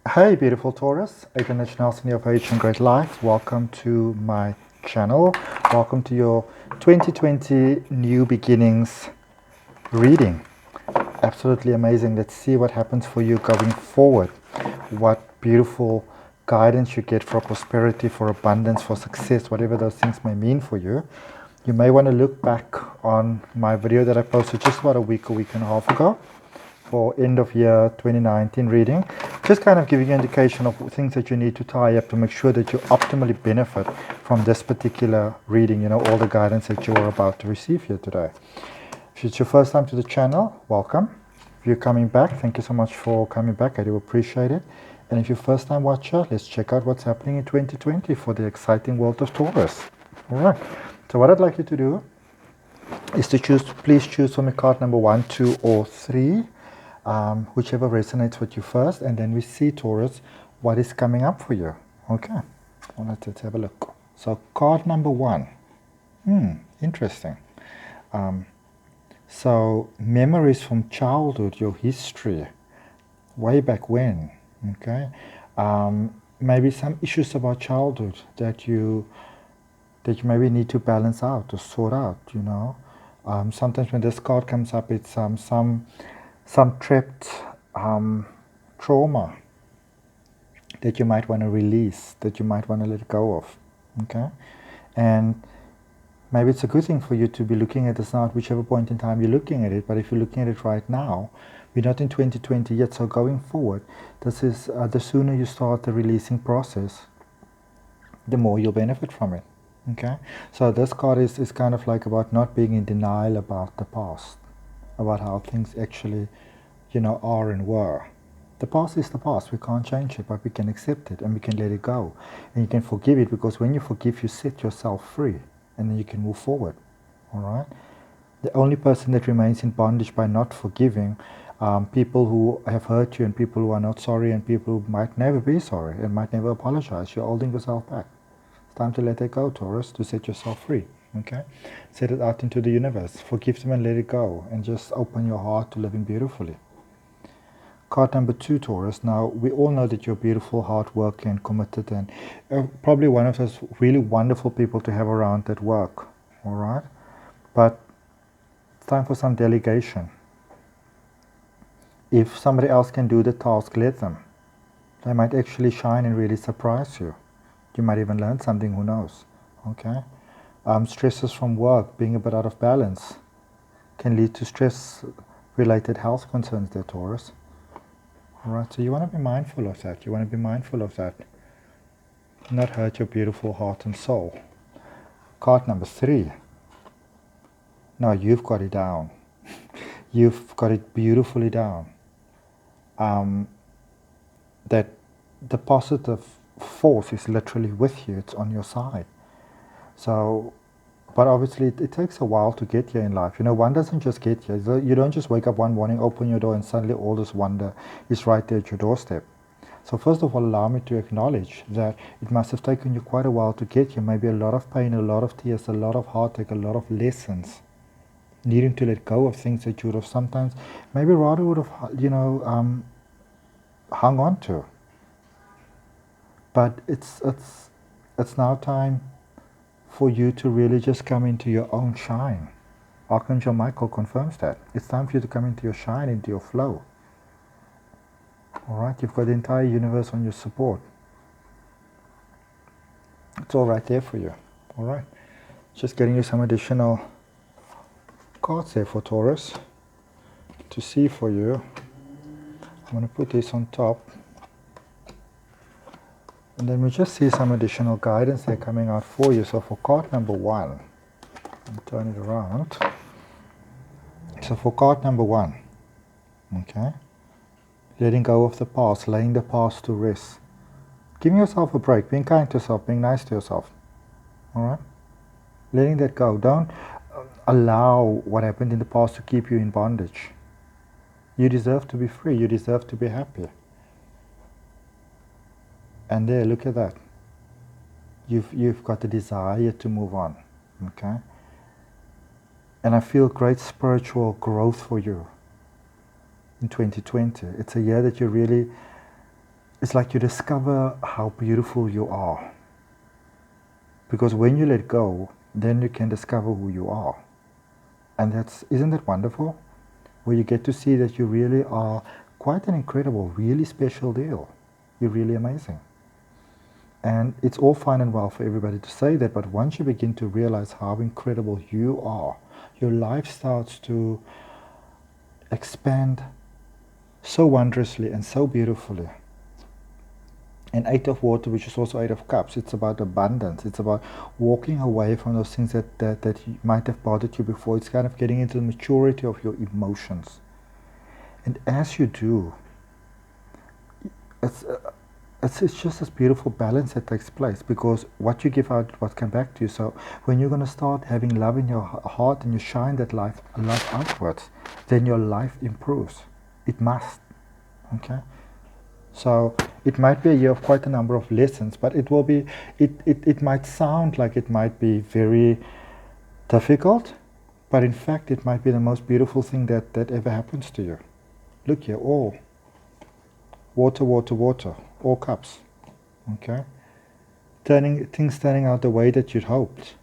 Hey, beautiful Taurus. Adrian H here of ahngreatlife. Welcome to my channel. Welcome to your 2020 New Beginnings reading. Absolutely amazing. Let's see what happens for you going forward. What beautiful guidance you get for prosperity, for abundance, for success, whatever those things may mean for you. You may want to look back on my video that I posted just about a week and a half ago for end of year 2019 reading, just kind of giving you an indication of things that you need to tie up to make sure that you optimally benefit from this particular reading, all the guidance that you are about to receive here today. If it's your first time to the channel, welcome. If you're coming back, thank you so much for coming back. I do appreciate it. And if you're a first time watcher, let's check out what's happening in 2020 for the exciting world of Taurus. All right. So what I'd like you to do is to please choose for me card number 1, 2, or 3. Whichever resonates with you first, and then we see, Taurus, what is coming up for you. Okay, well, let's have a look. So card number 1, interesting. So memories from childhood, your history, way back when. Okay, maybe some issues about childhood that you maybe need to balance out or sort out. Sometimes when this card comes up, it's some trapped trauma that you might want to release, that you might want to let go of. Okay, and maybe it's a good thing for you to be looking at this now at whichever point in time you're looking at it. But if you're looking at it right now, we're not in 2020 yet, so going forward, this is the sooner you start the releasing process, the more you'll benefit from it. Okay, so this card is kind of like about not being in denial about the past, about how things actually, are and were. The past is the past. We can't change it, but we can accept it and we can let it go. And you can forgive it, because when you forgive, you set yourself free and then you can move forward. All right? The only person that remains in bondage by not forgiving, people who have hurt you and people who are not sorry and people who might never be sorry and might never apologize, you're holding yourself back. It's time to let it go, Taurus, to set yourself free. Okay? Set it out into the universe. Forgive them and let it go. And just open your heart to living beautifully. Card number 2, Taurus. Now, we all know that you're beautiful, hardworking, and committed, and probably one of those really wonderful people to have around at work. All right? But it's time for some delegation. If somebody else can do the task, let them. They might actually shine and really surprise you. You might even learn something, who knows? Okay? Stresses from work, being a bit out of balance, can lead to stress-related health concerns there, Taurus. All right, so you want to be mindful of that. You want to be mindful of that. Not hurt your beautiful heart and soul. Card number 3. Now you've got it down. You've got it beautifully down. That the positive force is literally with you. It's on your side. So, but obviously it takes a while to get here in life. One doesn't just get here. You don't just wake up one morning, open your door, and suddenly all this wonder is right there at your doorstep. So first of all, allow me to acknowledge that it must have taken you quite a while to get here. Maybe a lot of pain, a lot of tears, a lot of heartache, a lot of lessons. Needing to let go of things that you would have sometimes, maybe rather would have, hung on to. But it's now time for you to really just come into your own shine. Archangel Michael confirms that. It's time for you to come into your shine, into your flow. All right, you've got the entire universe on your support. It's all right there for you. All right, just getting you some additional cards there for Taurus to see for you. I'm going to put this on top. And then we just see some additional guidance there coming out for you. So for card number 1, I'll turn it around. So for card number 1, okay, letting go of the past, laying the past to rest. Giving yourself a break, being kind to yourself, being nice to yourself. All right? Letting that go. Don't allow what happened in the past to keep you in bondage. You deserve to be free. You deserve to be happy. And there, look at that. You've got the desire to move on. Okay? And I feel great spiritual growth for you in 2020. It's a year that you really it's like you discover how beautiful you are. Because when you let go, then you can discover who you are. And isn't that wonderful? Where you get to see that you really are quite an incredible, really special deal. You're really amazing. And it's all fine and well for everybody to say that, but once you begin to realize how incredible you are, your life starts to expand so wondrously and so beautifully. And 8 of water, which is also 8 of cups, it's about abundance. It's about walking away from those things that might have bothered you before. It's kind of getting into the maturity of your emotions. And as you do, it's just this beautiful balance that takes place, because what you give out, what comes back to you. So when you're going to start having love in your heart and you shine that love outwards, then your life improves. It must. Okay? So it might be a year of quite a number of lessons, but it might sound like it might be very difficult, but in fact it might be the most beautiful thing that ever happens to you. Look here, all water, water, water, all cups. Okay? Things turning out the way that you'd hoped.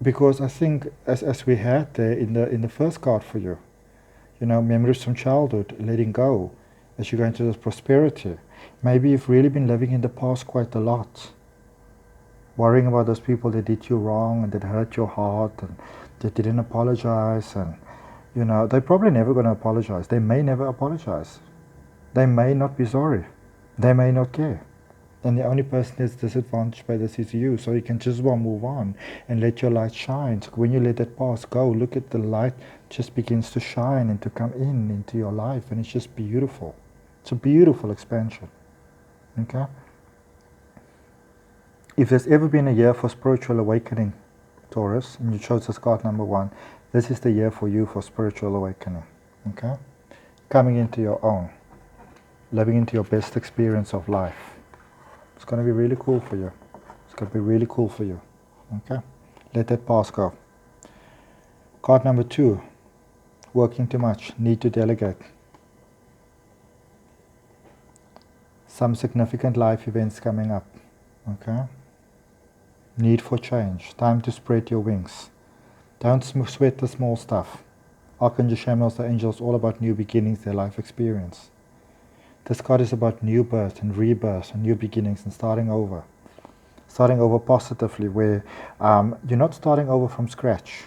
Because I think as we had there in the first card for you, memories from childhood, letting go, as you go into this prosperity. Maybe you've really been living in the past quite a lot, worrying about those people that did you wrong and that hurt your heart and that didn't apologize, and they're probably never going to apologize. They may never apologize. They may not be sorry. They may not care. And the only person that's disadvantaged by this is you. So you can just move on and let your light shine. So when you let that past go, look at the light just begins to shine and to come into your life, and it's just beautiful. It's a beautiful expansion. Okay? If there's ever been a year for spiritual awakening, Taurus, and you chose this card number 1, this is the year for you for spiritual awakening. Okay? Coming into your own. Living into your best experience of life. It's going to be really cool for you. It's going to be really cool for you. Okay? Let that past go. Card number 2. Working too much. Need to delegate. Some significant life events coming up. Okay? Need for change. Time to spread your wings. Don't sweat the small stuff. Archangel Chamuel, the angels, all about new beginnings, their life experience. This card is about new birth and rebirth and new beginnings and starting over. Starting over positively, where you're not starting over from scratch.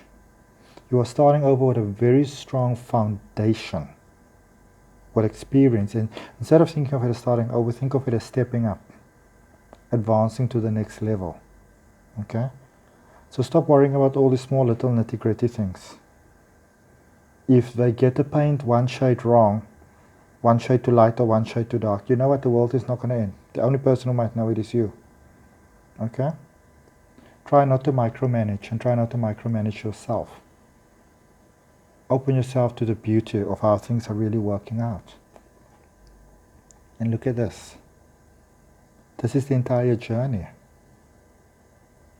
You are starting over with a very strong foundation, with experience. And instead of thinking of it as starting over, think of it as stepping up, advancing to the next level. Okay? So stop worrying about all these small little nitty-gritty things. If they get the paint one shade wrong, one shade too light or one shade too dark, you know what? The world is not going to end. The only person who might know it is you. Okay? Try not to micromanage, and try not to micromanage yourself. Open yourself to the beauty of how things are really working out. And look at this. This is the entire journey.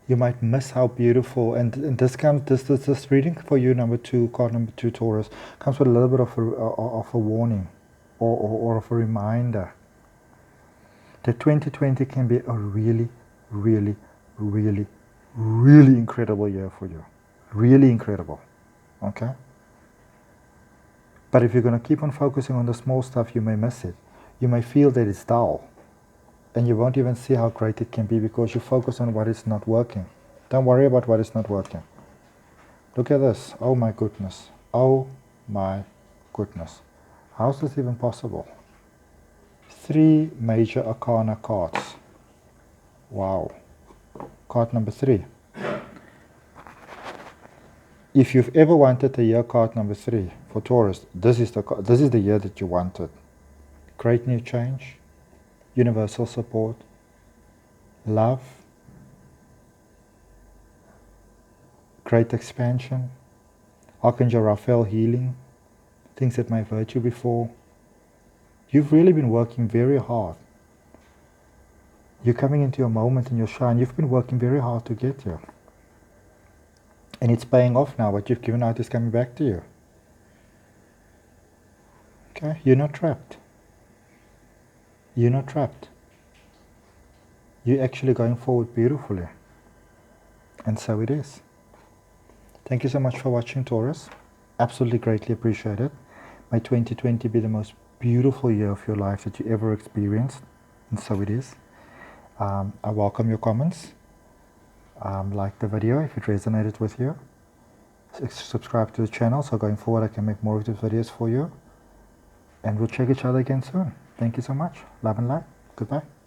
You might miss how beautiful, and this reading for you, number 2, card number 2, Taurus, comes with a little bit of a warning. Or of a reminder that 2020 can be a really, really, really, really incredible year for you. Really incredible. Okay? But if you're going to keep on focusing on the small stuff, you may miss it. You may feel that it's dull. And you won't even see how great it can be because you focus on what is not working. Don't worry about what is not working. Look at this. Oh my goodness. Oh my goodness. How is this even possible? 3 major arcana cards. Wow. Card number 3. If you've ever wanted a year card number 3 for Taurus, this is the year that you wanted. Great new change, universal support, love, great expansion, Archangel Raphael healing, things that may have hurt you before. You've really been working very hard. You're coming into your moment and your shine. You've been working very hard to get here. And it's paying off now. What you've given out is coming back to you. Okay? You're not trapped. You're not trapped. You're actually going forward beautifully. And so it is. Thank you so much for watching, Taurus. Absolutely greatly appreciate it. May 2020 be the most beautiful year of your life that you ever experienced. And so it is. I welcome your comments. Like the video if it resonated with you. Subscribe to the channel so going forward I can make more of these videos for you. And we'll check each other again soon. Thank you so much. Love and light. Goodbye.